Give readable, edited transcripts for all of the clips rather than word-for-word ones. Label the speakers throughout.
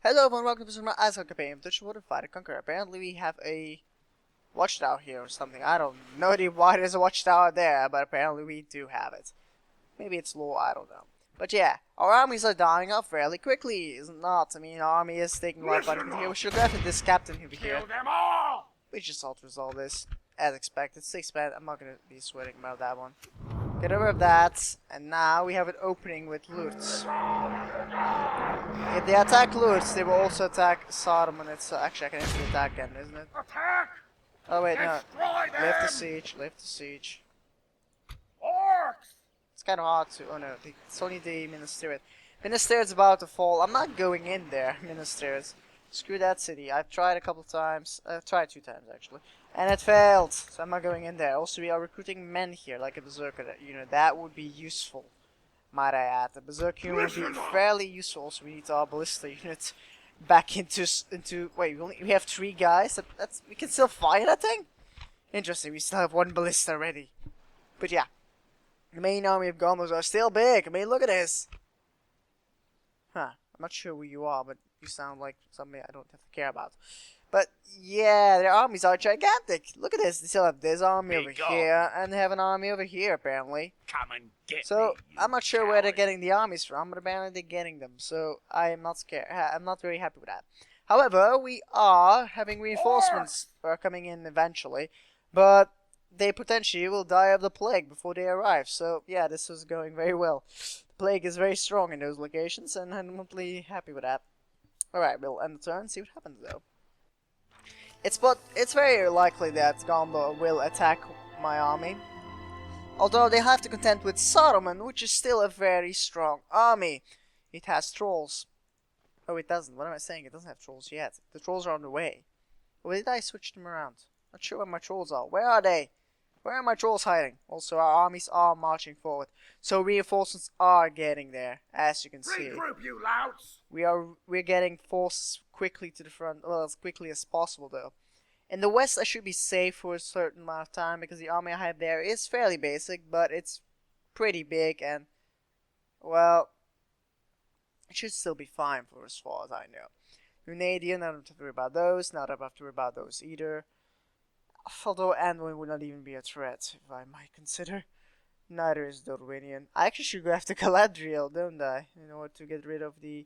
Speaker 1: Hello everyone, welcome to my Isengard campaign of Dutch Water Fighter Conquer. Apparently we have a watchtower here or something. I don't know why there's a watchtower there, but apparently we do have it. Maybe it's low, I don't know. But yeah, our armies are dying off fairly quickly, is it not? I mean, our army is taking a lot of money here. We should go after this captain over here.
Speaker 2: Kill them all!
Speaker 1: We just auto-resolve this, as expected. 6 men, I'm not gonna be sweating about that one. Get rid of that, and now we have an opening with Lutz. If they attack Lutz, they will also attack Sodom, and it's actually I can actually attack again, isn't it?
Speaker 2: Attack!
Speaker 1: Oh wait, no.
Speaker 2: Destroy them!
Speaker 1: Lift the siege, lift the siege.
Speaker 2: Orcs!
Speaker 1: It's kind of hard to. Oh no, it's only the Ministerial. Ministerial's about to fall. I'm not going in there, Ministerials. Screw that city. I've tried a couple times. I've tried 2 times actually, and it failed. So I'm not going in there. Also, we are recruiting men here, like a berserker. That would be useful. Might I add, the berserker unit would be fairly useful. So we need our ballista unit back into. Wait, we have 3 guys. We can still fire that thing. Interesting. We still have 1 ballista ready. But yeah, the main army of goblins are still big. I mean, look at this. Huh. I'm not sure who you are, but you sound like somebody I don't have to care about. But yeah, their armies are gigantic. Look at this. They still have this army over here, and they have an army over here apparently.
Speaker 2: Come and get
Speaker 1: So
Speaker 2: me,
Speaker 1: I'm not sure where they're getting the armies from, but apparently they're getting them. So I am not scared. I'm not very happy with that. However, we are having reinforcements coming in eventually, but they potentially will die of the plague before they arrive. So yeah, this is going very well. The plague is very strong in those locations, and I'm not really happy with that. Alright, we'll end the turn, see what happens though. It's very likely that Gondor will attack my army. Although they have to contend with Saruman, which is still a very strong army. It has trolls. Oh, it doesn't. What am I saying? It doesn't have trolls yet. The trolls are on the way. Or did I switch them around? Not sure where my trolls are. Where are they? Where are my trolls hiding? Also, our armies are marching forward. So reinforcements are getting there, as you can see.
Speaker 2: Regroup, you louts!
Speaker 1: We're getting forces quickly to the front, well, as quickly as possible though. In the west I should be safe for a certain amount of time because the army I have there is fairly basic, but it's pretty big and, well, it should still be fine for as far as I know. Unadian, I don't have to worry about those, not have to worry about those either. Although Anduin would not even be a threat, if I might consider. Neither is Dorwinian. I actually should go after Galadriel, don't I? In order to get rid of the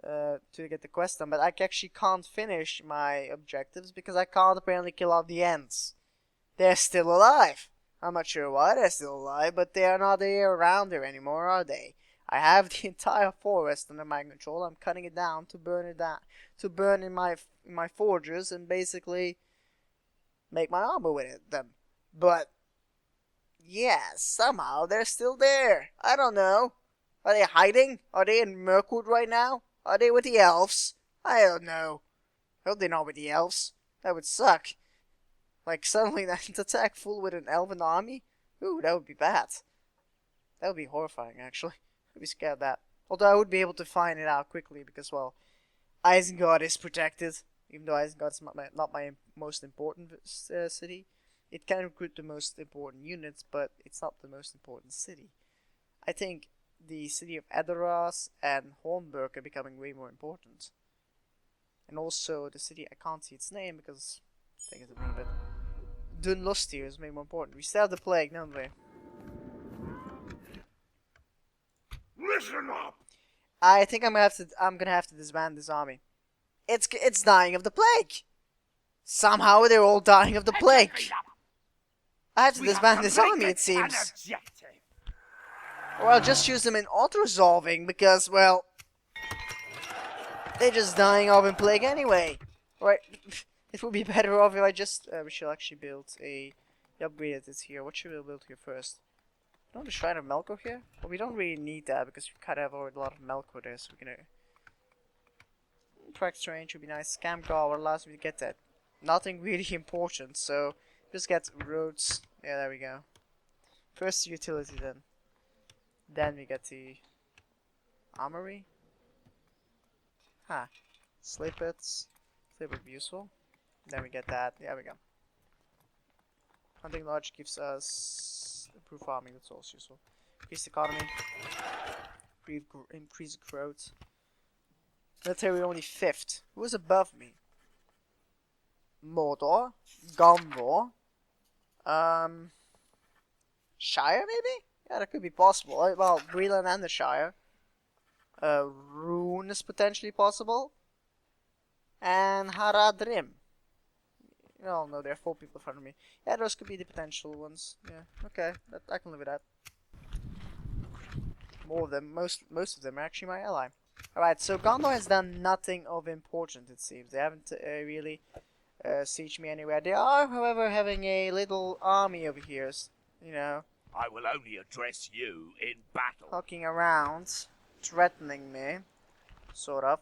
Speaker 1: to get the quest done, but I actually can't finish my objectives because I can't apparently kill off the Ents. They're still alive. I'm not sure why they're still alive, but they are not around here anymore, are they? I have the entire forest under my control. I'm cutting it down to burn it down, to burn in my forges and basically make my armor with them. But yeah, somehow they're still there. I don't know. Are they hiding? Are they in Mirkwood right now? Are they with the elves? I don't know. I hope they're not with the elves. That would suck. Like, suddenly that attack full with an elven army? Ooh, that would be bad. That would be horrifying, actually. I'd be scared of that. Although I would be able to find it out quickly because, well, Isengard is protected. Even though Isengard is not my most important city. It can recruit the most important units, but it's not the most important city. I think the city of Edoras and Hornburg are becoming way more important. And also the city, I can't see its name because I think it's a name, but Dunlustir is way more important. We still have the plague, don't we?
Speaker 2: Listen up!
Speaker 1: I think I'm gonna have to disband this army. It's dying of the plague. Somehow they're all dying of the plague. I have to disband this army, it seems. Or I'll just use them in auto-resolving because, well, they're just dying of in plague anyway. Right? It would be better off if I just... we should actually build a... upgraded this here. What should we build here first? Don't the Shrine of Melkor here? Well, we don't really need that because we kind of have already a lot of Melkor there, so we're gonna... Practice range would be nice. Scam Guard allows me to get that. Nothing really important, so just get roads. Yeah, there we go. First the utility then. Then we get the armory. Huh. Slip pits. Slip would be useful. Then we get that. There we go. Hunting Lodge gives us improved farming, that's also useful. Increase economy. Increase growth. Military only 5th. Who is above me? Mordor, Gondor, Shire maybe? Yeah, that could be possible. Well, Greenland and the Shire. Rune is potentially possible. And Haradrim. Oh no, there are 4 people in front of me. Yeah, those could be the potential ones. Yeah, okay, I can live with that. More of them, most of them are actually my ally. Alright, so Gondor has done nothing of importance, it seems. They haven't really sieged me anywhere. They are, however, having a little army over here, you know,
Speaker 2: I will only address you in battle.
Speaker 1: walking around, threatening me, sort of,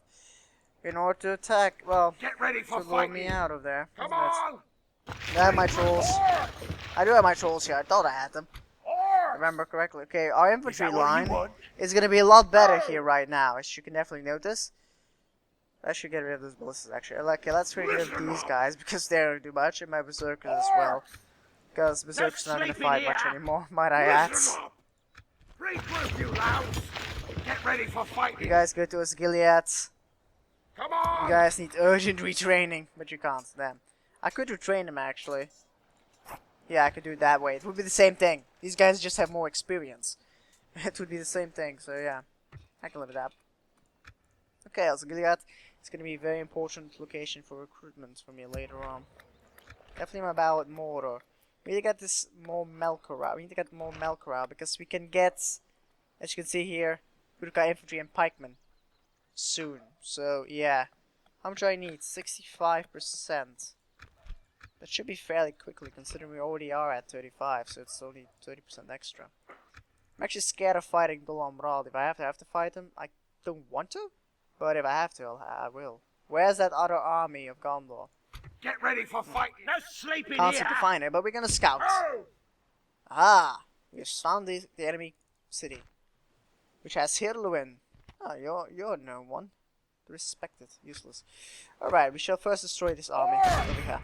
Speaker 1: in order to attack, well,
Speaker 2: Get ready
Speaker 1: to
Speaker 2: for
Speaker 1: lure me
Speaker 2: fighting.
Speaker 1: out of there.
Speaker 2: Come
Speaker 1: isn't it?
Speaker 2: on!
Speaker 1: I have my trolls.
Speaker 2: Orcs!
Speaker 1: I do have my trolls here. I thought I had them.
Speaker 2: Orcs!
Speaker 1: Remember correctly. Okay, our
Speaker 2: Is
Speaker 1: infantry
Speaker 2: that what you
Speaker 1: line
Speaker 2: want?
Speaker 1: is going to be a lot better here right now, as you can definitely notice. I should get rid of those ballistas, actually. Okay, let's get rid of these guys, because they don't do much, and my berserkers as well. Because berserkers not going to fight much anymore, might I add.
Speaker 2: Listen up! Regroup, you louts! Get ready for fighting!
Speaker 1: You guys go to us, Gilead.
Speaker 2: Come on!
Speaker 1: You guys need urgent retraining, but you can't. Damn. I could retrain them, actually. Yeah, I could do it that way. It would be the same thing. These guys just have more experience. It would be the same thing, so yeah. I can live with that. Okay, also Gilead. It's going to be a very important location for recruitment for me later on. Definitely my battle at Mordor. We need to get this more Melkora. We need to get more Melkora because we can get, as you can see here, Uruk-hai infantry and pikemen soon. So yeah, how much do I need? 65%. That should be fairly quickly considering we already are at 35, so it's only 30% extra. I'm actually scared of fighting Dol Amral. If I have to fight him, I don't want to, but if I have to, I will. Where's that other army of Gondor?
Speaker 2: Get ready for fighting! No sleeping
Speaker 1: Can't
Speaker 2: here!
Speaker 1: seem to find it, but we're gonna scout.
Speaker 2: Oh!
Speaker 1: Ah, we have found the enemy city, which has Hirluin. Ah, you're no one. Respected, useless. Alright, we shall first destroy this army over here.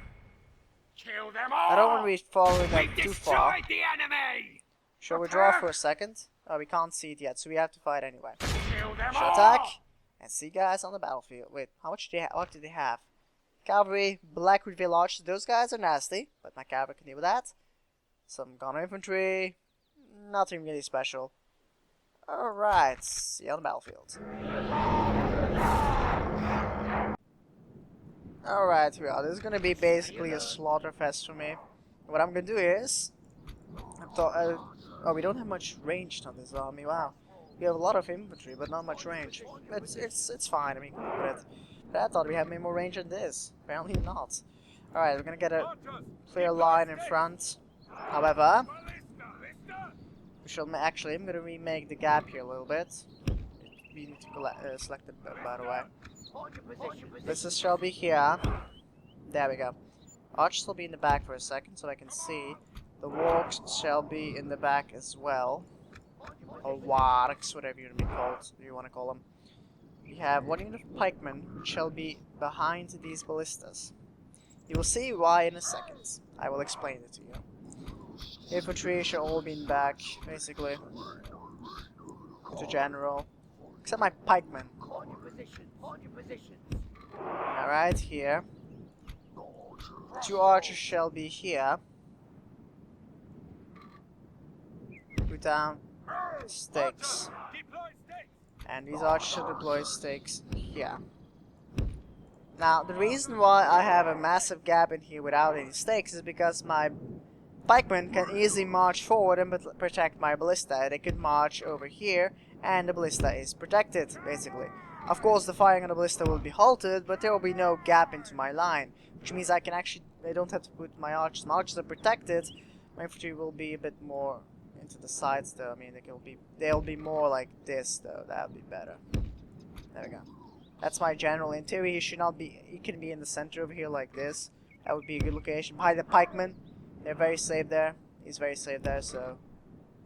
Speaker 2: Kill them all!
Speaker 1: I don't want to be following them
Speaker 2: We've
Speaker 1: too far.
Speaker 2: destroyed the enemy!
Speaker 1: Shall we draw for a second? Oh, we can't see it yet, so we have to fight anyway.
Speaker 2: Kill them
Speaker 1: Shall
Speaker 2: all!
Speaker 1: attack and see guys on the battlefield. Wait, how much what do they have? Cavalry, Blackwood Village. Those guys are nasty, but my cavalry can deal with that. Some gunner infantry, nothing really special. Alright, see you on the battlefield. Alright, here we are. This is gonna be basically a slaughter fest for me. What I'm gonna do is, oh, we don't have much range on this army. Wow, we have a lot of infantry, but not much range. It's fine. I mean, but I thought we had maybe more range than this. Apparently not. Alright, we're gonna get a clear line in front. However, we shall actually. I'm gonna remake the gap here a little bit. We need to select it, by the way. This shall be here. There we go. Archers will be in the back for a second, so I can see. The wargs shall be in the back as well. Or wargs, whatever you want to call them. We have one unit of pikemen, which shall be behind these ballistas. You will see why in a second. I will explain it to you. Infantry shall all be in back, basically. To general. Except my pikemen. Alright, here. 2 archers shall be here. Put down stakes. And these archers shall deploy stakes here. Now, the reason why I have a massive gap in here without any stakes is because my pikemen can easily march forward and protect my ballista. They could march over here, and the ballista is protected, basically. Of course, the firing on the ballista will be halted, but there will be no gap into my line, which means I don't have to put my archers. My archers are protected. My infantry will be a bit more into the sides, though. I mean, they'll be more like this, though. That would be better. There we go. That's my general. In theory, he can be in the center over here like this. That would be a good location. Behind the pikemen, they're very safe there. He's very safe there, so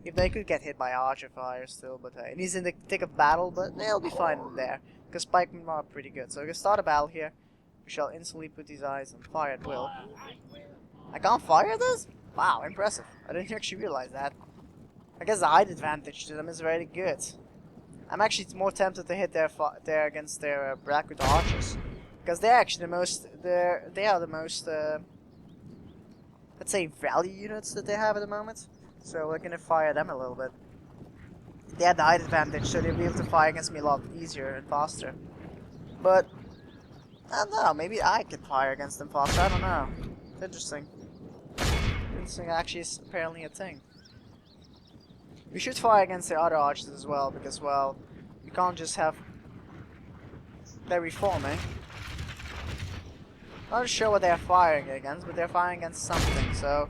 Speaker 1: if they could get hit by archer fire still, but and he's in the thick of battle, but they'll be fine there because pikemen are pretty good. So we can start a battle here. We shall instantly put these eyes on fire at will. I can't fire this? Wow, impressive. I didn't actually realize that. I guess the height advantage to them is very good. I'm actually more tempted to hit their against their Blackwood archers, because they're actually the most they are the most let's say value units that they have at the moment. So we're gonna fire them a little bit. They have the height advantage, so they'll be able to fire against me a lot easier and faster. But I don't know, maybe I can fire against them faster. I don't know. It's interesting. Interesting actually is apparently a thing. We should fire against the other archers as well, because, well, you can't just have... They're reforming. I'm not sure what they're firing against, but they're firing against something, so...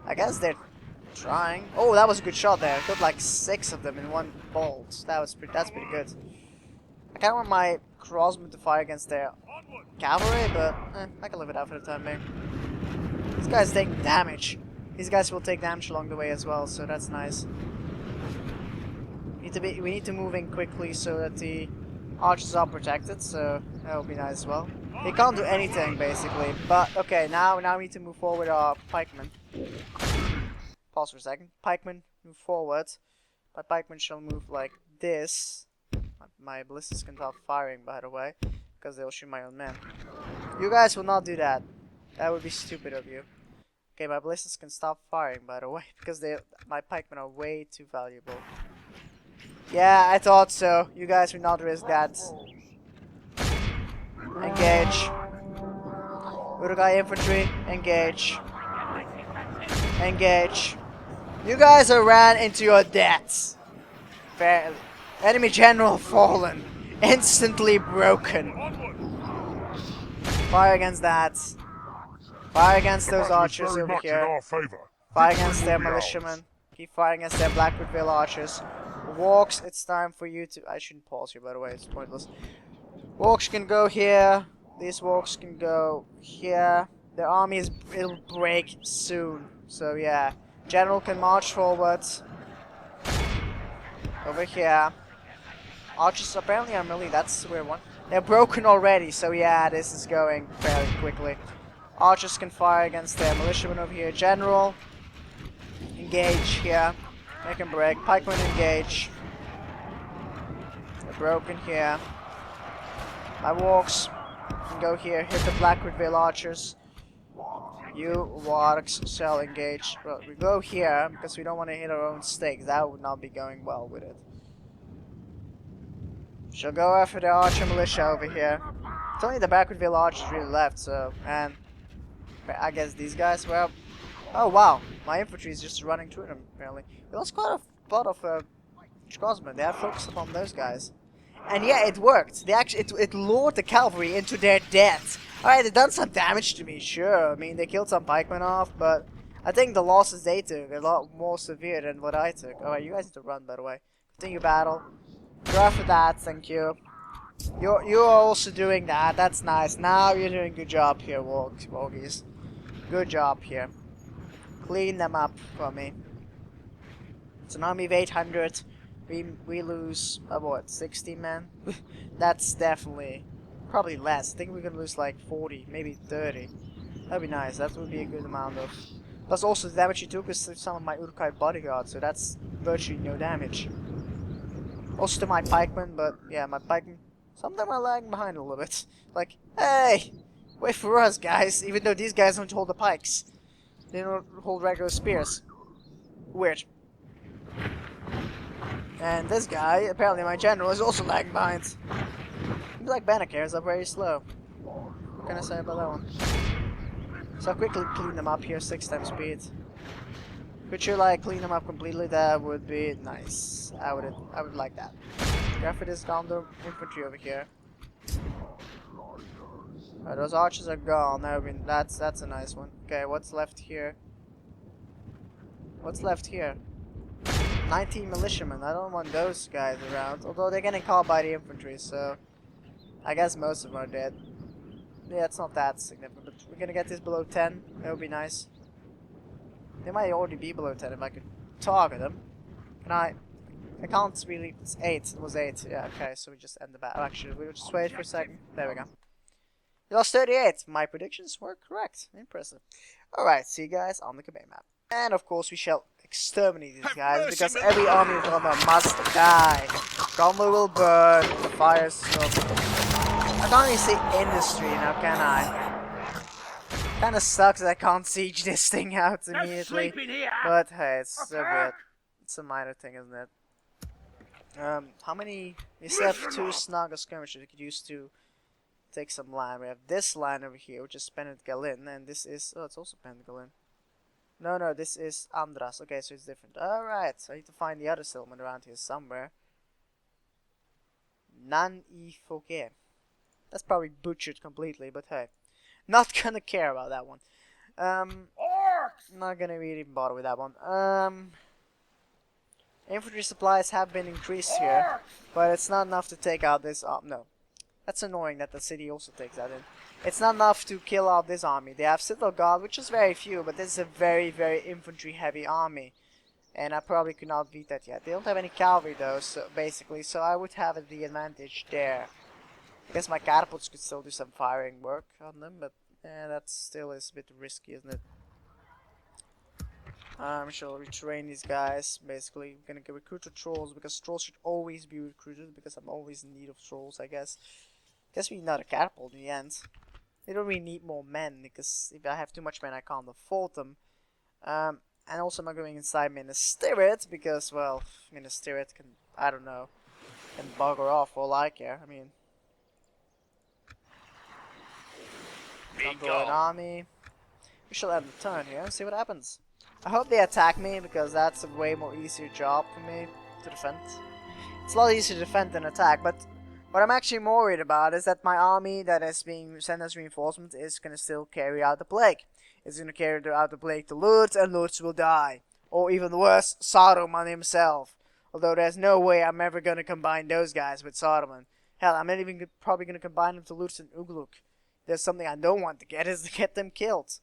Speaker 1: I guess they're trying. Oh, that was a good shot there. I killed like 6 of them in one bolt. That's pretty good. I kinda want my crossbow to fire against their cavalry, but I can live it out for the time being. These guys taking damage. These guys will take damage along the way as well, so that's nice. We need to move in quickly so that the archers are protected, so that will be nice as well. They can't do anything basically, but okay, now we need to move forward our pikemen. Pause for a second. Pikemen move forward. My pikemen shall move like this. My ballistas can stop firing, by the way, because they will shoot my own men. You guys will not do that. That would be stupid of you. Okay, my ballistas can stop firing, by the way, because my pikemen are way too valuable. Yeah, I thought so. You guys will not risk that. Engage. Uruguay infantry, engage. Engage. You guys have ran into your deaths. Fairly. Enemy general fallen. Instantly broken. Fire against that. Fire against those archers over here. Fire against their militiamen. Keep firing against their Blackwoodville archers. Walks, it's time for you to... I shouldn't pause here, by the way, it's pointless. Walks can go here. These walks can go here. Their army it'll break soon. So yeah. General can march forward. Over here. Archers apparently are melee, that's the weird one. They're broken already, so yeah, this is going fairly quickly. Archers can fire against their militiamen over here. General, engage here. Make them break. Pikemen engage. They're broken here. My walks can go here. Hit the Blackwoodville archers. You wargs shall engage. Well, we go here because we don't want to hit our own stakes. That would not be going well with it. Shall go after the archer militia over here. It's only the Blackwoodville archers really left, so... And... I guess these guys were... Oh wow, my infantry is just running through them, apparently. We lost quite a lot of crossmen. They had focused upon those guys. And yeah, it worked. They actually, it lured the cavalry into their death. Alright, they done some damage to me, sure. I mean, they killed some pikemen off, but I think the losses they took are a lot more severe than what I took. Alright, you guys need to run, by the way. Continue battle. Go after that, thank you. You're also doing that, that's nice. Now you're doing a good job here, Wogies. Good job here. Clean them up for me. It's an army of 800. We lose, what, 60 men? That's definitely, probably less. I think we're gonna lose like 40, maybe 30. That'd be nice, that would be a good amount of... Plus also the damage you took is some of my Uruk-hai bodyguards, so that's virtually no damage. Also to my pikemen, but yeah, my pikemen, some of them are lagging behind a little bit. Like, hey, wait for us guys, even though these guys don't hold the pikes. They don't hold regular spears. Weird. And this guy, apparently my general, is also lagging behind. Like Bannercares are very slow. What can I say about that one? So I'll quickly clean them up here, 6 times speed. Could you like clean them up completely? That would be nice. I would like that. Go for this Gondor infantry over here. Those archers are gone. I mean, that's a nice one. Okay, what's left here? What's left here? 19 militiamen. I don't want those guys around. Although they're getting caught by the infantry, so I guess most of them are dead. Yeah, it's not that significant, but we're gonna get this below 10. That would be nice. They might already be below 10 if I could target them. Can I? I can't really. It's 8. It was 8. Yeah, okay, so we just end the battle. Actually, we'll just wait for a second. There we go. We lost 38. My predictions were correct. Impressive. Alright, see you guys on the campaign map. And of course, we shall exterminate these guys because every army of Gondor must die. Gondor will burn in the fires of... I can't even say industry now, can I? Kinda sucks that I can't siege this thing out immediately. But hey, it's so good. It's a minor thing, isn't it? How many... We still have 2 snug skirmishes we could use to take some land. We have this line over here, which is Penetgalin, and this is... Oh, it's also Penetgalin. No, this is Andras. Okay, so it's different. Alright, so I need to find the other settlement around here somewhere. Nan-i-Foke. That's probably butchered completely, but hey. Not gonna care about that one. Not gonna really bother with that one. Infantry supplies have been increased here, but it's not enough to take out this... no. That's annoying that the city also takes that in. It's not enough to kill out this army. They have Citadel Guard, which is very few, but this is a very, very infantry-heavy army. And I probably could not beat that yet. They don't have any cavalry though, so basically, so I would have the advantage there. I guess my catapults could still do some firing work on them, but that still is a bit risky, isn't it? Shall retrain these guys. Basically, I'm gonna recruit the trolls because trolls should always be recruited because I'm always in need of trolls, I guess. Guess we need another catapult in the end. They don't really need more men because if I have too much men, I can't afford them. And also, I'm not going inside Minas Tirith because, well, Minas Tirith can, I don't know, can bugger off for all I care. I mean, control an army. We shall end the turn here and see what happens. I hope they attack me because that's a way more easier job for me to defend. It's a lot easier to defend than attack, but what I'm actually more worried about is that my army that is being sent as reinforcements is going to still carry out the plague. It's going to carry out the plague to Lutz, and Lutz will die. Or even worse, Saruman himself. Although there's no way I'm ever going to combine those guys with Saruman. Hell, I'm not even probably going to combine them to Lutz and Ugluk. There's something I don't want to get is to get them killed.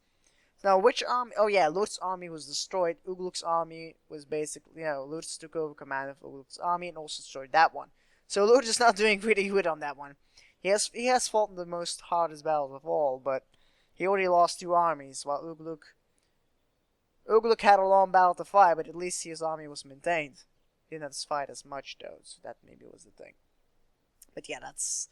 Speaker 1: Now, which army? Oh yeah, Lutz's army was destroyed. Ugluk's army was basically, Lutz took over command of Ugluk's army and also destroyed that one. So Lutz is not doing really good on that one. He has fought in the most hardest battles of all, but he already lost 2 armies, while Ugluk had a long battle to fight, but at least his army was maintained. He didn't have to fight as much though, so that maybe was the thing. But yeah, that's...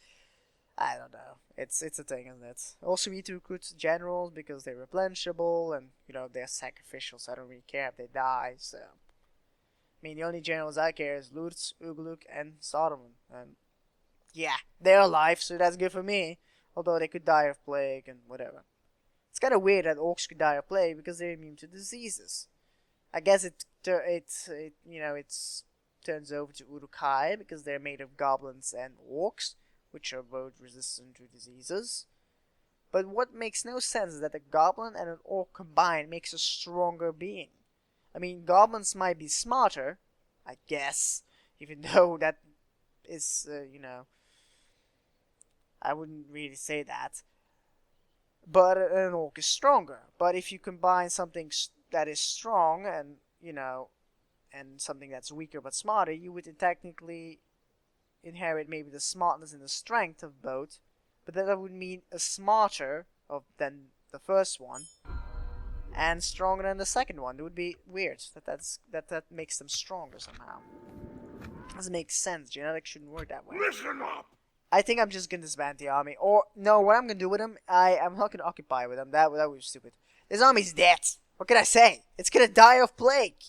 Speaker 1: I don't know. It's a thing, isn't it? Also, we need to recruit generals because they're replenishable and, they're sacrificial, so I don't really care if they die, so... I mean, the only generals I care is Lutz, Ugluk, and Saruman. And, yeah, they're alive, so that's good for me. Although they could die of plague and whatever. It's kind of weird that orcs could die of plague because they're immune to diseases. I guess it turns over to Uruk-hai because they're made of goblins and orcs, which are both resistant to diseases. But what makes no sense is that a goblin and an orc combined makes a stronger being. I mean, goblins might be smarter, I guess, even though that is, I wouldn't really say that. But an orc is stronger. But if you combine something that is strong and, and something that's weaker but smarter, you would technically inherit maybe the smartness and the strength of both, but that would mean a smarter than the first one and stronger than the second one. It would be weird that makes them stronger somehow. Doesn't make sense. Genetics shouldn't work that way.
Speaker 2: Listen up.
Speaker 1: I think I'm just gonna disband the army, or no, what I'm gonna do with them, I'm not gonna occupy with them. That would be stupid. This army's dead. What can I say? It's gonna die of plague.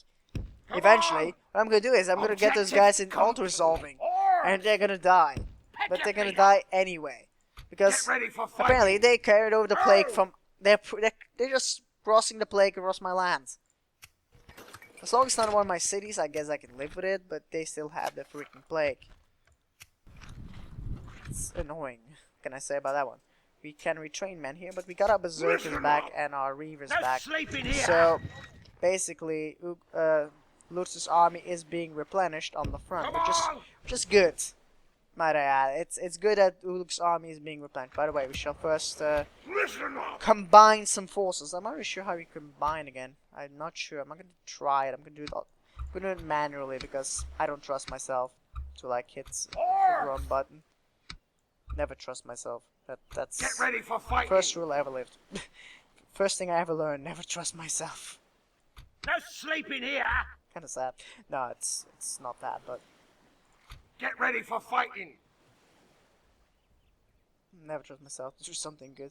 Speaker 1: Eventually, what I'm gonna do is I'm gonna get those guys in auto-resolving. And they're gonna die. But they're gonna die anyway. Because apparently they carried over the plague from... They're just crossing the plague across my land. As long as it's not one of my cities, I guess I can live with it. But they still have the freaking plague. It's annoying. What can I say about that one? We can retrain men here, but we got our berserkers back and our reavers back. So, basically... Lutz's army is being replenished on the front, which is good. Might I add, it's good that Ugluk's army is being replenished. By the way, we shall first combine some forces. I'm not really sure how we combine again. I'm not sure. I'm not going to try it. I'm going to do it manually because I don't trust myself to hit the run button. Never trust myself. That's
Speaker 2: Get ready for fighting.
Speaker 1: First rule I ever lived. First thing I ever learned: never trust myself.
Speaker 2: No sleeping here.
Speaker 1: Kind of sad. No, it's not that, but
Speaker 2: Get ready for fighting.
Speaker 1: never trust myself to do something good.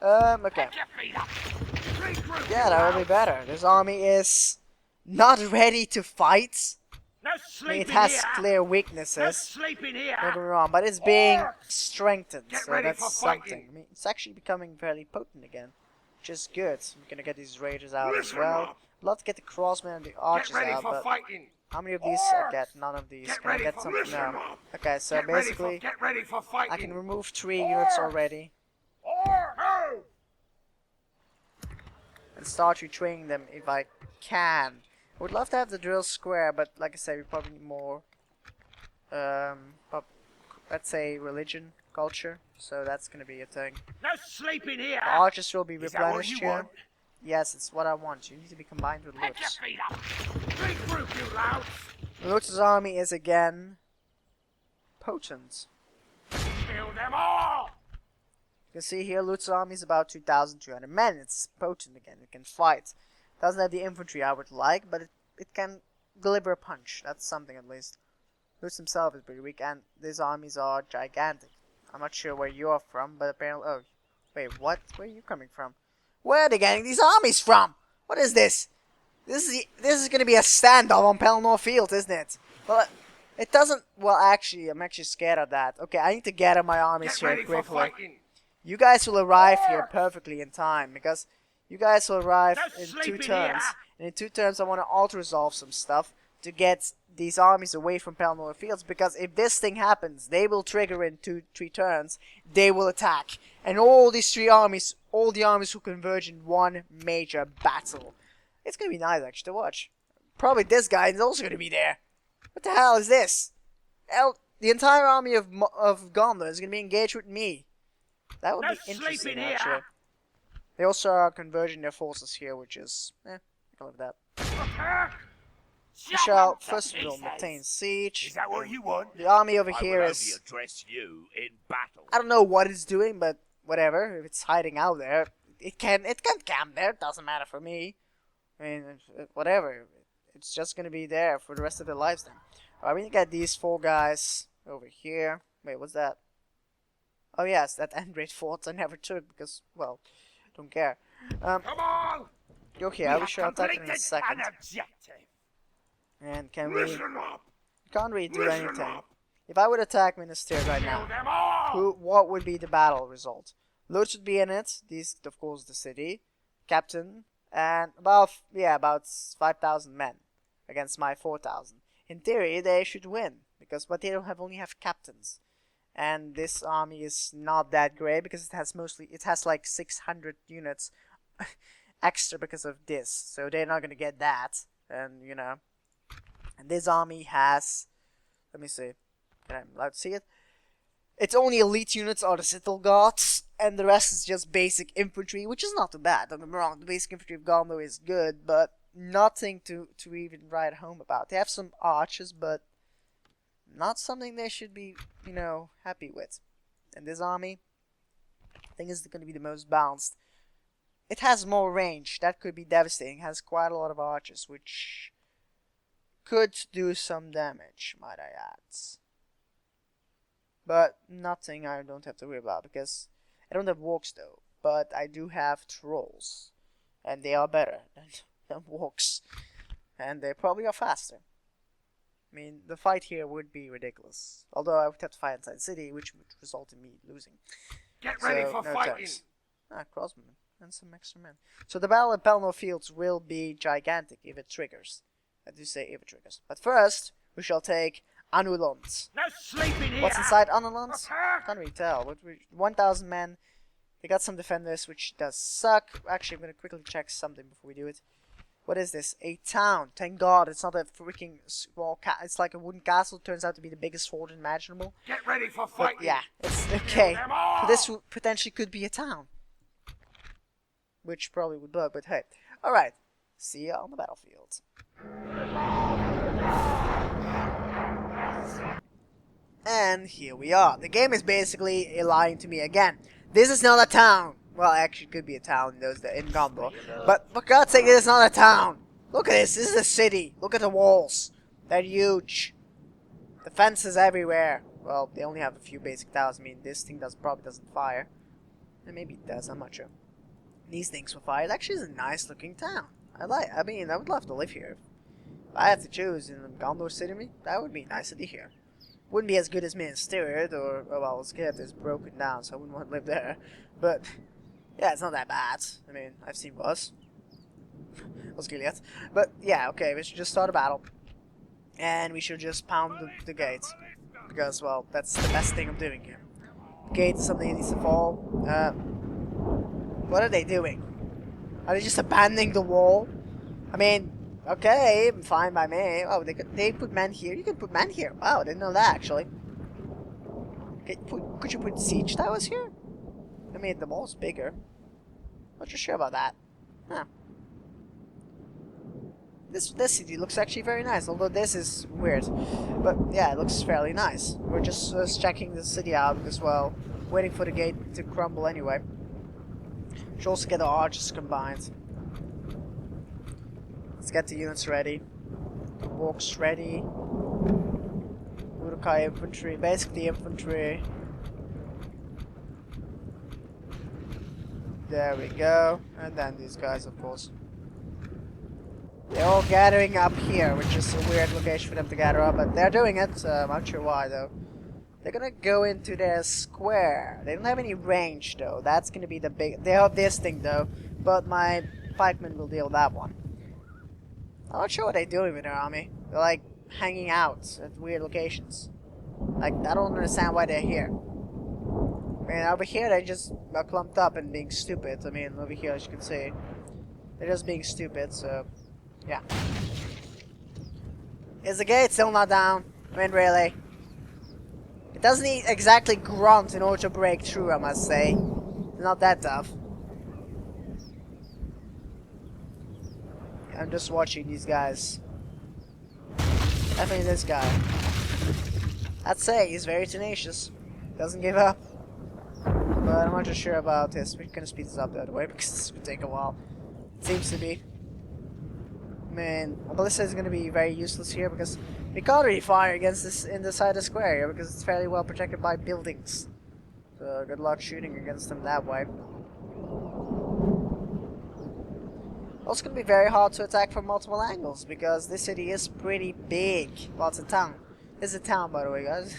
Speaker 1: Okay.
Speaker 2: Get your feet up. Regroup,
Speaker 1: Yeah,
Speaker 2: you
Speaker 1: that would be
Speaker 2: louts.
Speaker 1: better. This army is not ready to fight.
Speaker 2: No
Speaker 1: I mean,
Speaker 2: sleeping
Speaker 1: it has
Speaker 2: here.
Speaker 1: clear
Speaker 2: No
Speaker 1: weaknesses.
Speaker 2: sleeping here.
Speaker 1: Don't get me wrong, but it's being
Speaker 2: Orcs!
Speaker 1: strengthened,
Speaker 2: Get
Speaker 1: so
Speaker 2: ready
Speaker 1: that's
Speaker 2: for
Speaker 1: something.
Speaker 2: fighting.
Speaker 1: I mean, it's actually becoming fairly potent again, which is good. We're gonna get these raiders out as
Speaker 2: Listen
Speaker 1: well.
Speaker 2: up.
Speaker 1: I'd love to get the crossmen and the
Speaker 2: Get
Speaker 1: archers
Speaker 2: ready
Speaker 1: out,
Speaker 2: for
Speaker 1: but
Speaker 2: fighting.
Speaker 1: how many of these I get? None of these.
Speaker 2: Get
Speaker 1: Can I
Speaker 2: ready
Speaker 1: get
Speaker 2: for
Speaker 1: some?
Speaker 2: listen
Speaker 1: No.
Speaker 2: up.
Speaker 1: Okay, so basically,
Speaker 2: Get ready for fighting.
Speaker 1: I can remove 3 units already
Speaker 2: Orcs!
Speaker 1: and start retraining them if I can. I would love to have the drill square, but like I said, we probably need more. But let's say religion, culture. So that's gonna be a thing.
Speaker 2: No sleeping here.
Speaker 1: The archers will be
Speaker 2: Is that what
Speaker 1: replenished
Speaker 2: you
Speaker 1: here.
Speaker 2: want?
Speaker 1: Yes, it's what I want. You need to be combined with
Speaker 2: Get your
Speaker 1: Lutz.
Speaker 2: feet up. Regroup, you louts.
Speaker 1: Lutz's army is again potent.
Speaker 2: Kill them all.
Speaker 1: You can see here, Lutz's army is about 2,200 men. It's potent again. It can fight. Doesn't have the infantry I would like, but it can deliver a punch. That's something at least. Lutz himself is pretty weak, and these armies are gigantic. I'm not sure where you're from, but apparently... Oh, wait, what? Where are you coming from? Where are they getting these armies from? What is this? This is going to be a standoff on Pelennor Field, isn't it? Well, it doesn't... Well, actually, I'm actually scared of that. Okay, I need to gather my armies
Speaker 2: Get
Speaker 1: here
Speaker 2: ready for
Speaker 1: quickly.
Speaker 2: fighting.
Speaker 1: You guys will arrive here perfectly in time, because you guys will arrive
Speaker 2: No
Speaker 1: in 2
Speaker 2: sleeping
Speaker 1: turns.
Speaker 2: here.
Speaker 1: And in 2 turns, I want to auto-resolve some stuff to get these armies away from Pelennor Fields, because if this thing happens, they will trigger in 2-3 turns, they will attack. And all these 3 armies, all the armies will converge in one major battle. It's going to be nice, actually, to watch. Probably this guy is also going to be there. What the hell is this? Hell, the entire army of Gondor is going to be engaged with me. That would
Speaker 2: No
Speaker 1: be interesting,
Speaker 2: sleeping here.
Speaker 1: actually. They also are converging their forces here, which is, I can live with that.
Speaker 2: Attack.
Speaker 1: We shall first of all maintain siege.
Speaker 2: Is that what you want?
Speaker 1: The army over
Speaker 3: I
Speaker 1: here
Speaker 3: will
Speaker 1: is...
Speaker 3: only address you in battle.
Speaker 1: I don't know what it's doing, but whatever. If it's hiding out there, it can camp there. It doesn't matter for me. I mean, whatever. It's just gonna be there for the rest of their lives then. Alright, we need to get these 4 guys over here. Wait, what's that? Oh yes, that end rate fort I never took because, well, don't care.
Speaker 2: Come on.
Speaker 1: Go here. We shall attack in a second.
Speaker 2: An objective.
Speaker 1: And can we?
Speaker 2: Listen up.
Speaker 1: Can't really do
Speaker 2: Listen
Speaker 1: anything.
Speaker 2: up.
Speaker 1: If I would attack Minister right
Speaker 2: Kill
Speaker 1: now,
Speaker 2: them all.
Speaker 1: what would be the battle result? Lutz would be in it. These, of course, the city, captain, and about 5,000 men against my 4,000. In theory, they should win but they don't only have captains, and this army is not that great because it has like 600 units extra because of this, so they're not gonna get that, and and this army has, let me see, can I allowed to see it? Its only elite units are the Citadel Guards, and the rest is just basic infantry, which is not too bad. Don't get me wrong, the basic infantry of Gondor is good, but nothing to even write home about. They have some archers, but not something they should be, happy with. And this army, I think, is going to be the most balanced. It has more range. That could be devastating. It has quite a lot of archers, which could do some damage, might I add. But nothing I don't have to worry about, because I don't have walks though. But I do have trolls, and they are better than walks. And they probably are faster. I mean, the fight here would be ridiculous. Although I would have to fight inside the city, which would result in me losing.
Speaker 2: Get ready
Speaker 1: So,
Speaker 2: for
Speaker 1: no
Speaker 2: fighting.
Speaker 1: turns. Crossmen and some extra men. So the battle at Pelennor Fields will be gigantic if it triggers. I do say if it triggers. But first, we shall take Anulont.
Speaker 2: No sleeping here.
Speaker 1: What's inside Anulont?
Speaker 2: Attack.
Speaker 1: Can't really tell. 1,000 men. They got some defenders, which does suck. Actually, I'm going to quickly check something before we do it. What is this? A town. Thank God, it's not a freaking small it's like a wooden castle. Turns out to be the biggest fort imaginable.
Speaker 2: Get ready for
Speaker 1: But
Speaker 2: fighting.
Speaker 1: yeah, it's okay.
Speaker 2: them all.
Speaker 1: So this potentially could be a town. Which probably would bug, but hey. Alright. See ya on the battlefield. And here we are. The game is basically lying to me again. This is not a town. Well, actually, it could be a town in Gondor. But for God's sake, this is not a town. Look at this. This is the city. Look at the walls. They're huge. The fences everywhere. Well, they only have a few basic towers. I mean, this thing probably doesn't fire. And maybe it does. I'm not sure. These things will fire. It actually is a nice looking town. I would love to live here. If I had to choose in Gondor City, that would be a nice city here. Wouldn't be as good as Minas Tirith, or, well, Skip is broken down, so I wouldn't want to live there. But, yeah, it's not that bad. I mean, I've seen worse. Was Gilead. But, yeah, okay, we should just start a battle. And we should just pound the gates. Because, well, that's the best thing I'm doing here. The gate is something that needs to fall. What are they doing? Are they just abandoning the wall? I mean, okay, fine by me. Oh, they put men here. You can put men here. Wow, I didn't know that, actually. Could you put siege towers here? I mean, the wall's bigger. Not too sure about that. Huh. This city looks actually very nice, although this is weird. But, yeah, it looks fairly nice. We're just checking the city out as well. Waiting for the gate to crumble anyway. Should also get the archers combined. Let's get the units ready. Walks ready. Urukai infantry, basically infantry. There we go. And then these guys, of course. They're all gathering up here, which is a weird location for them to gather up, but they're doing it. I'm not sure why, though. They're gonna go into their square. They don't have any range, though. That's gonna be the big... They have this thing, though, but my pikemen will deal with that one. I'm not sure what they're doing with their army. They're, like, hanging out at weird locations. Like, I don't understand why they're here. I mean, over here, they just are clumped up and being stupid. I mean, over here, as you can see, they're just being stupid, so... Yeah. Is the gate still not down? I mean, really? It doesn't need exactly grunt in order to break through, I must say. It's not that tough. I'm just watching these guys. Definitely this guy. I'd say he's very tenacious. Doesn't give up. But I'm not too sure about this. We're gonna speed this up the other way because this would take a while. It seems to be. Man, a ballista is going to be very useless here because we can't really fire against this in the side of the square here because it's fairly well protected by buildings. So good luck shooting against them that way. Also going to be very hard to attack from multiple angles because this city is pretty big. Well, it's a town. This is a town, by the way, guys.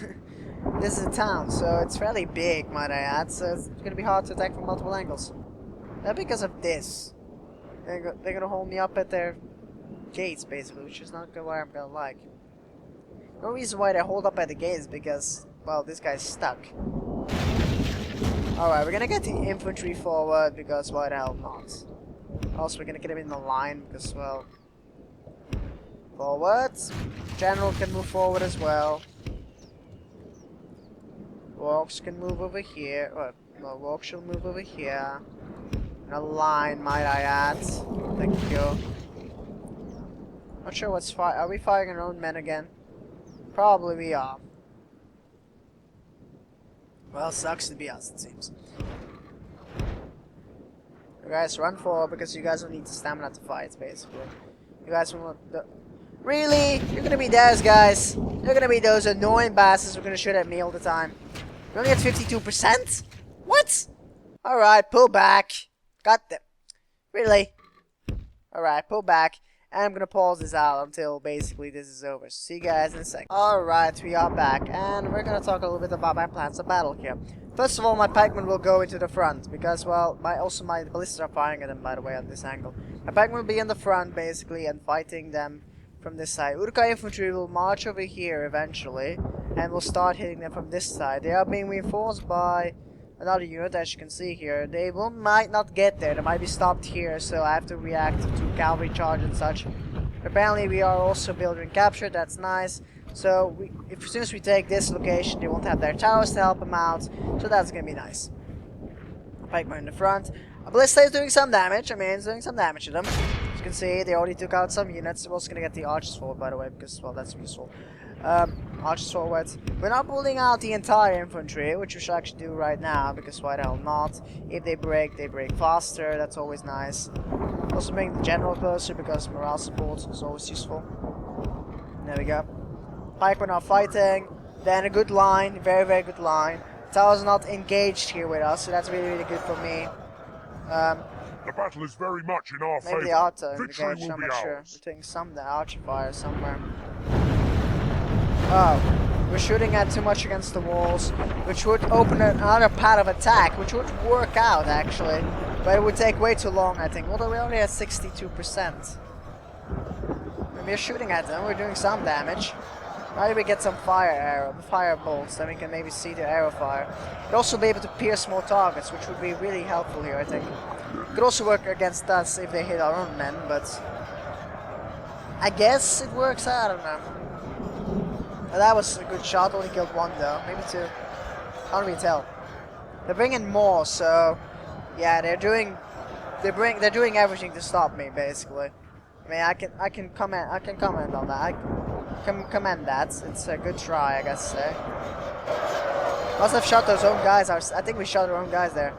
Speaker 1: This is a town, so it's fairly big, might I add. So it's going to be hard to attack from multiple angles. Not because of this. They're going to hold me up at their gates, basically, which is not what I'm gonna like. No reason why they hold up at the gates because, well, this guy's stuck. Alright, we're gonna get the infantry forward because why the hell not? Also, we're gonna get him in the line because, well, forward. General can move forward as well. Walks can move over here. Well, Walks shall move over here. In a line, might I add. Thank you. Not sure what's fire. Are we firing our own men again? Probably we are. Well, sucks to be us, it seems. You guys run forward because you guys don't need the stamina to fight, basically. You guys will not. Really? You're gonna be those guys? You're gonna be those annoying bastards who are gonna shoot at me all the time. You only get 52%? What? Alright, pull back. Got them. Really? Alright, pull back. And I'm gonna pause this out until basically this is over. See you guys in a second. Alright, we are back, and we're gonna talk a little bit about my plans of battle here. First of all, my pikemen will go into the front, because, well, my ballistas are firing at them, by the way, on this angle. My pikemen will be in the front, basically, and fighting them from this side. Urukai infantry will march over here eventually, and will start hitting them from this side. They are being reinforced by another unit, as you can see here. They might not get there. They might be stopped here, so I have to react to cavalry charge and such. Apparently, we are also building capture. That's nice. So, as soon as we take this location, they won't have their towers to help them out. So that's gonna be nice. Pikemen in the front. A ballista is doing some damage. I mean, it's doing some damage to them. As you can see, they already took out some units. We're also gonna get the archers forward, by the way, because, well, that's useful. Archers forward. We're not pulling out the entire infantry, which we should actually do right now, because why the hell not? If they break faster, that's always nice. Also bring the general closer, because morale support is always useful. There we go. Pikemen are fighting, then a good line, very good line. Tower's not engaged here with us, so that's really good for me.
Speaker 4: The battle is very much in our
Speaker 1: Maybe
Speaker 4: favor.
Speaker 1: the auto
Speaker 4: Victory
Speaker 1: engaged,
Speaker 4: will
Speaker 1: I'm
Speaker 4: be
Speaker 1: not sure.
Speaker 4: ours.
Speaker 1: We're doing some archer fire somewhere. Oh, we're shooting at too much against the walls, which would open another path of attack, which would work out actually. But it would take way too long, I think. Although we're only at 62%. When we're shooting at them, we're doing some damage. Now we get some fire bolts, then we can maybe see the arrow fire. We'd also be able to pierce more targets, which would be really helpful here, I think. Could also work against us if they hit our own men, but I guess it works out, I don't know. Well, that was a good shot, only killed one though, maybe two. Can't really tell. They're bringing more, so yeah, they're doing everything to stop me, basically. I mean, I can comment on that. I can commend that. It's a good try, I guess to say. Must have shot those own guys. I think we shot our own guys there.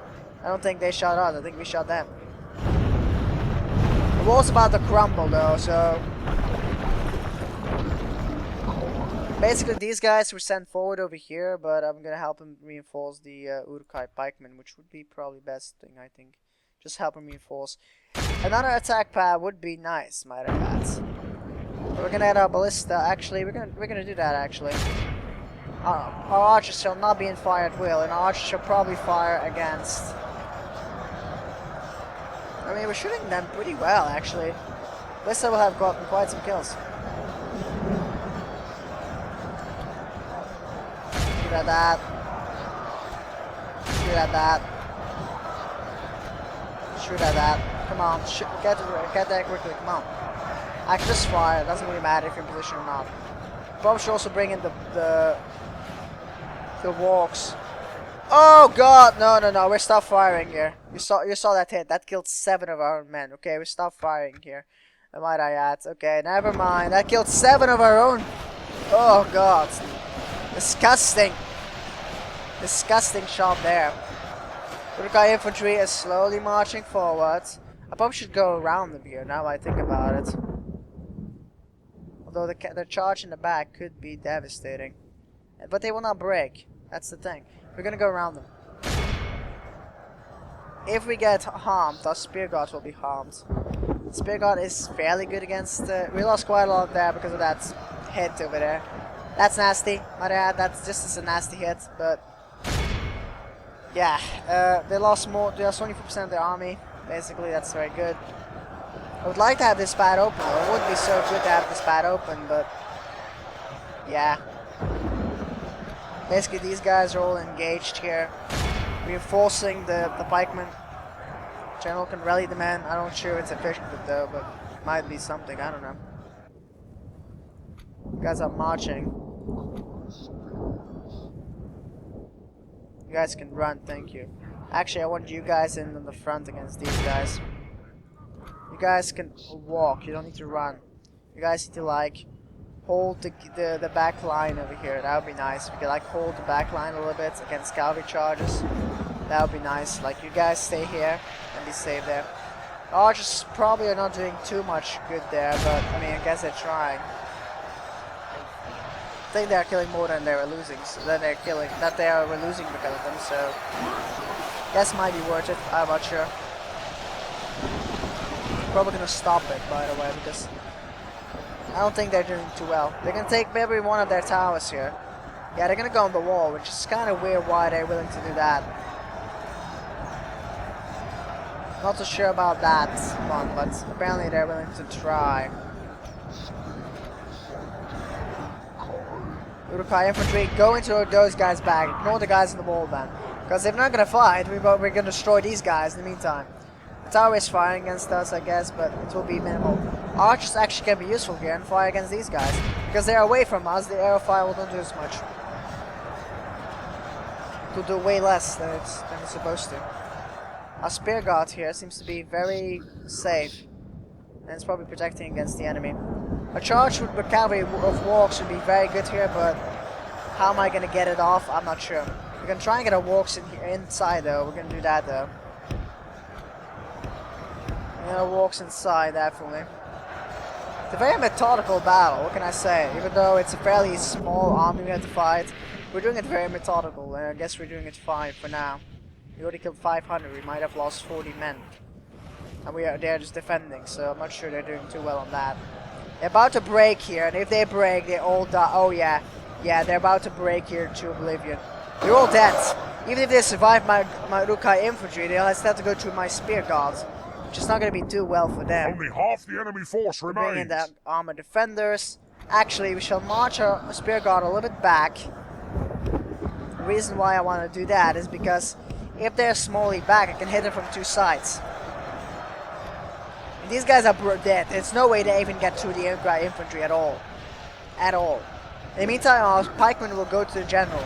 Speaker 1: I don't think they shot us. I think we shot them. The wall's about to crumble though, so basically these guys were sent forward over here, but I'm gonna help them reinforce the Uruk-hai pikemen, which would be probably best thing, I think. Just help them reinforce. Another attack pad would be nice, might I add. We're gonna add our ballista. Actually, we're gonna do that. Actually, our archers shall not be in fire at will, and our archers shall probably fire against. I mean, we're shooting them pretty well, actually. Ballista will have gotten quite some kills. Shoot at that. Shoot at that. Shoot at that. Come on, get there quickly. Come on. I can just fire. It doesn't really matter if you're in position or not. Probably should also bring in the walks. Oh god, no, we stop firing here. You saw that hit. That killed 7 of our own men. Okay, we stop firing here. Might I add? Okay, never mind. That killed 7 of our own. Oh god, disgusting. Disgusting shot there. Uruk-hai infantry is slowly marching forward. I probably should go around them here now I think about it. Although the charge in the back could be devastating. But they will not break. That's the thing. We're gonna go around them. If we get harmed, our spear guard will be harmed. Spear guard is fairly good against... we lost quite a lot there because of that hit over there. That's nasty. Might I add, that's just as a nasty hit, but... yeah, they lost 24% of their army. Basically, that's very good. I would like to have this pad open. It would be so good to have this pad open, but yeah. Basically, these guys are all engaged here, reinforcing the pikemen. General can rally the men. I'm not sure it's effective though, but it might be something. I don't know. You guys are marching. You guys can run. Thank you. Actually, I want you guys in on the front against these guys. You guys can walk, you don't need to run. You guys need to like hold the back line over here. That would be nice. We could like hold the back line a little bit against cavalry charges. That would be nice. Like you guys stay here and be safe there. The archers probably are not doing too much good there, but I mean I guess they're trying. I think they're killing more than they were losing, so that they were losing because of them, so guess might be worth it, I'm not sure. Probably gonna stop it, by the way, because I don't think they're doing too well. They're gonna take maybe one of their towers here. Yeah, they're gonna go on the wall, which is kind of weird why they're willing to do that. Not so sure about that one, but apparently they're willing to try. Uruk-hai infantry, go into those guys back. Ignore the guys on the wall then. Because if they're not gonna fight, we're gonna destroy these guys in the meantime. The tower is firing against us, I guess, but it will be minimal. Archers actually can be useful here and fire against these guys. Because they're away from us, the arrow fire will not do as much. It will do way less than it's supposed to. Our spear guard here seems to be very safe. And it's probably protecting against the enemy. A charge with the cavalry of walks would be very good here, but how am I gonna get it off? I'm not sure. We're gonna try and get our walks inside though. We're gonna do that though. Walks inside definitely. It's a very methodical battle. What can I say? Even though it's a fairly small army we have to fight, we're doing it very methodical, and I guess we're doing it fine for now. We already killed 500. We might have lost 40 men, and they're just defending. So I'm not sure they're doing too well on that. They're about to break here, and if they break, they all die. Oh yeah, they're about to break here to oblivion. They're all dead. Even if they survive my Rukai infantry, they'll still have to go through my spear guards, which is not going to be too well for them.
Speaker 4: Only half the enemy force remains.
Speaker 1: Bring in the armored defenders. Actually, we shall march our spear guard a little bit back. The reason why I want to do that is because if they're smallly back, I can hit them from two sides. And these guys are dead. There's no way they even get through the infantry at all. At all. In the meantime, our pikemen will go to the general.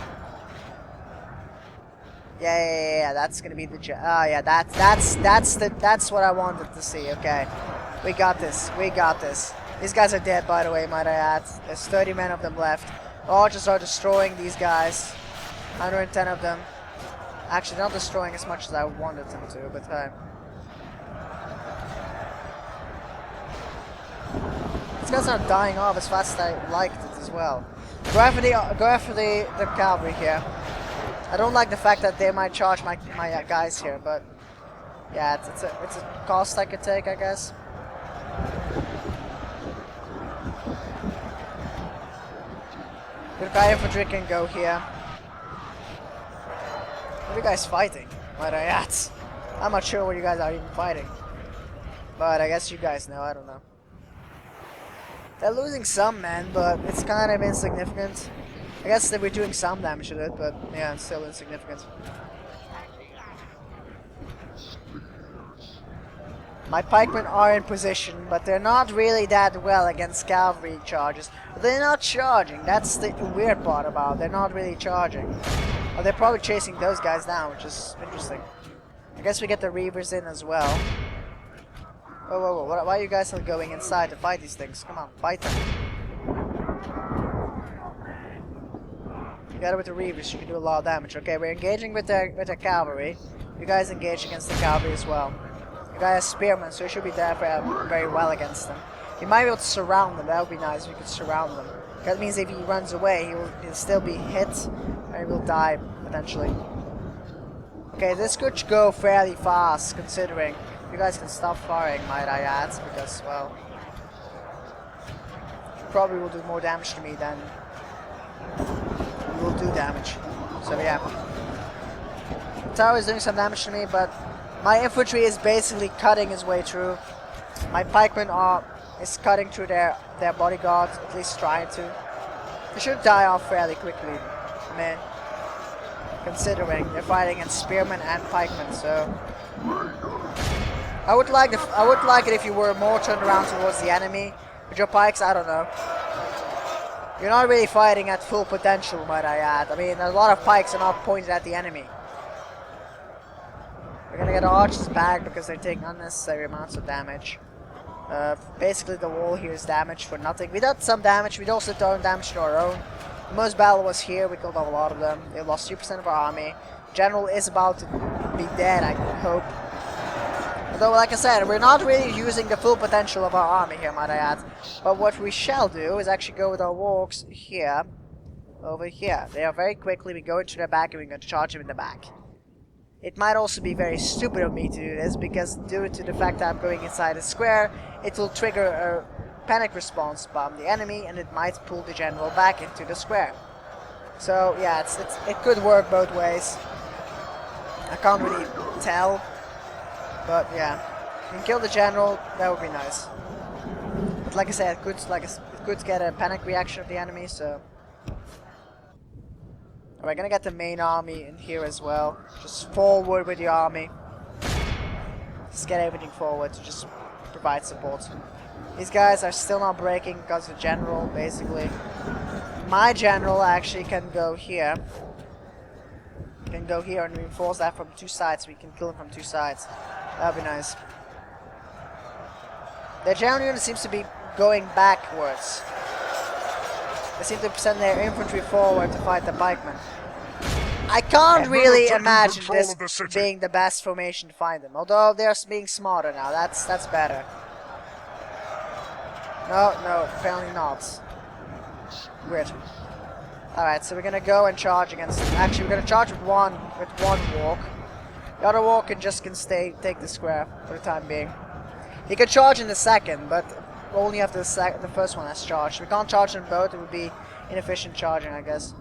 Speaker 1: Yeah, that's gonna be the yeah, that's what I wanted to see. Okay, we got this. These guys are dead, by the way, might I add. There's 30 men of them left. Archers are destroying these guys. 110 of them. Actually, not destroying as much as I wanted them to, but hey. These guys aren't dying off as fast as I liked it as well. Go after the cavalry here. I don't like the fact that they might charge my guys here, but yeah, it's a cost I could take, I guess. The guy infantry can go here. What are you guys fighting? Might I add? I'm not sure what you guys are even fighting, but I guess you guys know. I don't know. They're losing some men, but it's kind of insignificant. I guess they were doing some damage to it, but yeah, it's still insignificant. My pikemen are in position, but they're not really that well against cavalry charges. But they're not charging. That's the weird part about it. They're not really charging. Well, they're probably chasing those guys down, which is interesting. I guess we get the Reavers in as well. Whoa. Why are you guys not going inside to fight these things? Come on, fight them. Together with the Reavers, you can do a lot of damage. Okay, we're engaging with the cavalry. You guys engage against the cavalry as well. You guys are spearmen, so you should be there very well against them. You might be able to surround them. That would be nice if you could surround them. That means if he runs away, he'll still be hit, and he will die potentially. Okay, this could go fairly fast, considering you guys can stop firing, might I add, because well, you probably will do more damage to me than will do damage. So yeah, the tower is doing some damage to me, but my infantry is basically cutting his way through. My pikemen is cutting through their bodyguards, at least trying to. They should die off fairly quickly, I mean, considering they're fighting against spearmen and pikemen. So I would like it if you were more turned around towards the enemy. With your pikes, I don't know. You're not really fighting at full potential, might I add. I mean, a lot of pikes are not pointed at the enemy. We're gonna get archers back because they're taking unnecessary amounts of damage. Basically, the wall here is damaged for nothing. We did some damage. We'd also done damage to our own. Most battle was here. We killed off a lot of them. They lost 2% of our army. General is about to be dead, I hope. Although, like I said, we're not really using the full potential of our army here, might I add. But what we shall do is actually go with our walks here, over here. They are very quickly, we go into their back and we're going to charge them in the back. It might also be very stupid of me to do this, because due to the fact that I'm going inside a square, it will trigger a panic response from the enemy, and it might pull the general back into the square. So yeah, it could work both ways. I can't really tell. But yeah, if you can kill the general, that would be nice. But like I said, it could get a panic reaction of the enemy, so we're gonna get the main army in here as well. Just forward with the army. Just get everything forward to just provide support. These guys are still not breaking because of the general, basically. My general actually can go here. Can go here and reinforce that from two sides, so we can kill him from two sides. That would be nice. The general unit seems to be going backwards. They seem to send their infantry forward to fight the pikemen. I can't really imagine this being the best formation to find them. Although they're being smarter now. That's better. No, apparently not. Weird. Alright, so we're gonna go and charge against... Actually, we're gonna charge with one walk. The other walk can take the square for the time being. He can charge in the second, but only after the first one has charged. We can't charge them both, it would be inefficient charging, I guess.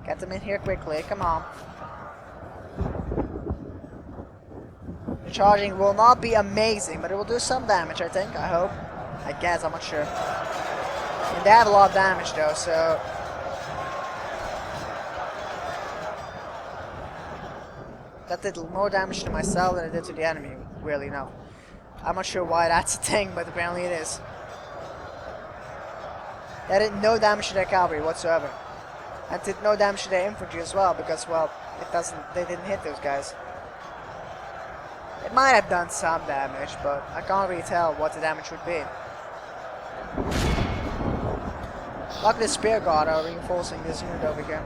Speaker 1: Get them in here quickly, come on. The charging will not be amazing, but it will do some damage, I think, I hope. I guess, I'm not sure. And they have a lot of damage though, so... That did more damage to myself than it did to the enemy, weirdly enough. I'm not sure why that's a thing, but apparently it is. They did no damage to their cavalry whatsoever. And did no damage to their infantry as well, because, well, they didn't hit those guys. It might have done some damage, but I can't really tell what the damage would be. Luckily, Spear Guard are reinforcing this unit over here.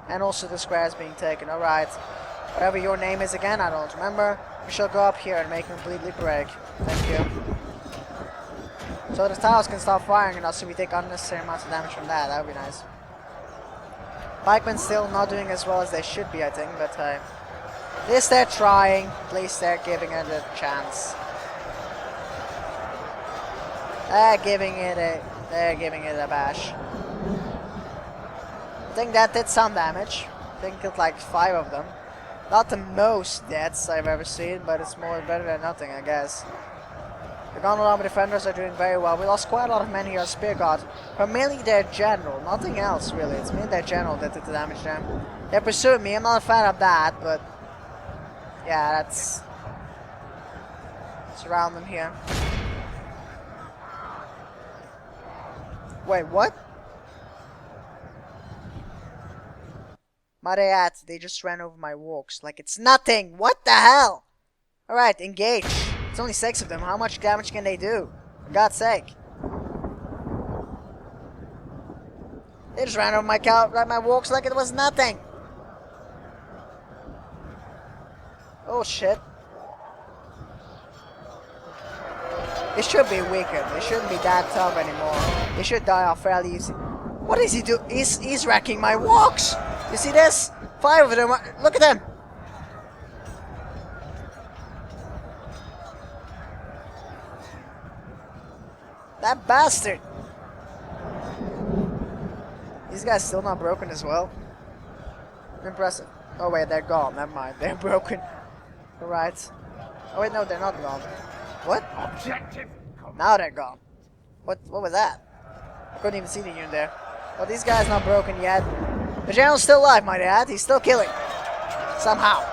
Speaker 1: And also the square is being taken, alright. Whatever your name is again, I don't remember. We shall go up here and make completely break. Thank you. So the tiles can stop firing and also we take unnecessary amounts of damage from that. That would be nice. Pikemen still not doing as well as they should be, I think, but at least they're trying. At least they're giving it a chance. They're giving it a bash. I think that did some damage. I think killed like 5 of them. Not the most deaths I've ever seen, but it's better than nothing, I guess. The Gondolin Army defenders are doing very well. We lost quite a lot of men here on Spear Guard, but mainly their general, nothing else really. It's mainly their general that did the damage to them. They pursued me. I'm not a fan of that, but yeah, that's surround them here. Wait, what? Mariat, they just ran over my walks like it's nothing. What the hell? Alright, engage. It's only 6 of them. How much damage can they do? For God's sake. They just ran over my walks like it was nothing. Oh shit. They should be weakened. They shouldn't be that tough anymore. They should die off fairly easy. What is he doing? He's wrecking my walks. You see this? 5 of them. Look at them. That bastard. These guys still not broken as well. Impressive. Oh wait, they're gone. Never mind. They're broken. Alright. Oh wait, no, they're not gone. What?
Speaker 2: Objective.
Speaker 1: Now they're gone. What was that? I couldn't even see the unit there. Well, these guys not broken yet. The general's still alive, my dad. He's still killing. Somehow.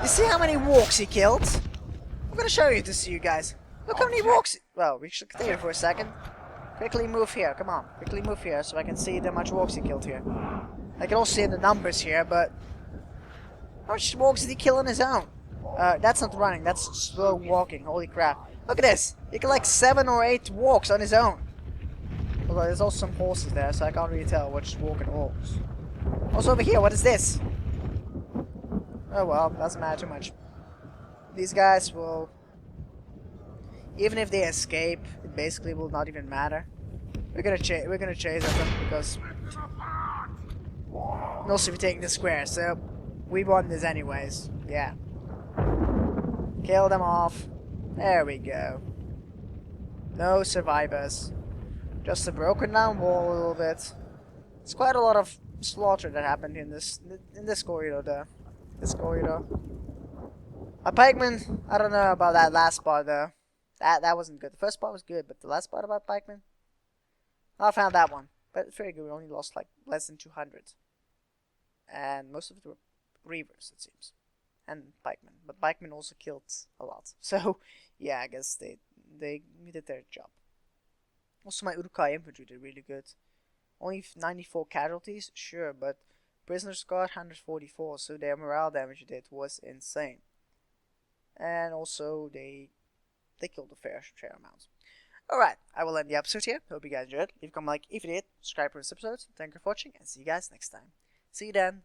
Speaker 1: You see how many walks he killed? I'm gonna show you this to you guys. Look how many walks. Well, we should continue for a second. Quickly move here. Come on. Quickly move here so I can see how much walks he killed here. I can also see the numbers here, but how much walks did he kill on his own? That's not running. That's slow walking. Holy crap. Look at this. He killed like 7 or 8 walks on his own. Although there's also some horses there, so I can't really tell which walking walks. Also over here, what is this? Oh well, doesn't matter too much. These guys will... Even if they escape, it basically will not even matter. We're gonna chase at them because... And also we're taking the square, so... We won this anyways. Yeah. Kill them off. There we go. No survivors. Just a broken down wall a little bit. It's quite a lot of slaughter that happened in this corridor though. This corridor. A pikeman, I don't know about that last part though. That wasn't good. The first part was good, but the last part about pikemen, I found that one. But it's very good. We only lost like less than 200. And most of it were reavers, it seems. And pikemen. But pikemen also killed a lot. So yeah, I guess they did their job. Also my Urukai infantry did really good. Only 94 casualties, sure, but Prisoners got 144, so their morale damage did was insane. And also they killed a fair share amount. Alright, I will end the episode here. Hope you guys enjoyed. Leave a comment like if you did. Subscribe for this episode. Thank you for watching and see you guys next time. See you then.